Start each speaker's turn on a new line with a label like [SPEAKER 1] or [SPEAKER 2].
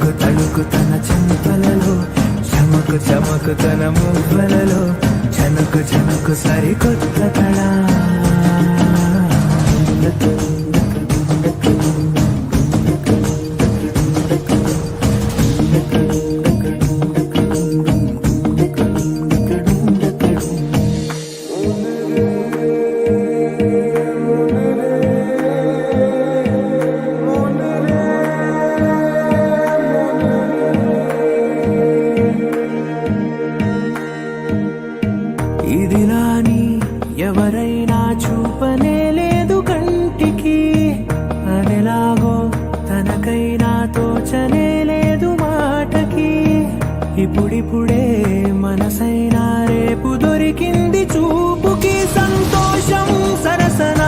[SPEAKER 1] తళుకు తళుకు తన చెంపలలో, చమకు చమకు తన మువ్వలలో, చనుకు చనుకు సరికొత్త కళ. ఇదిలాని ఎవరైనా చూపనే లేదు కంటికి, అదెలాగో తనకైనా తోచనే లేదు మాటకి. ఇప్పుడిప్పుడే మనసైనా రేపు దొరికింది చూపుకి, సంతోషం సరసన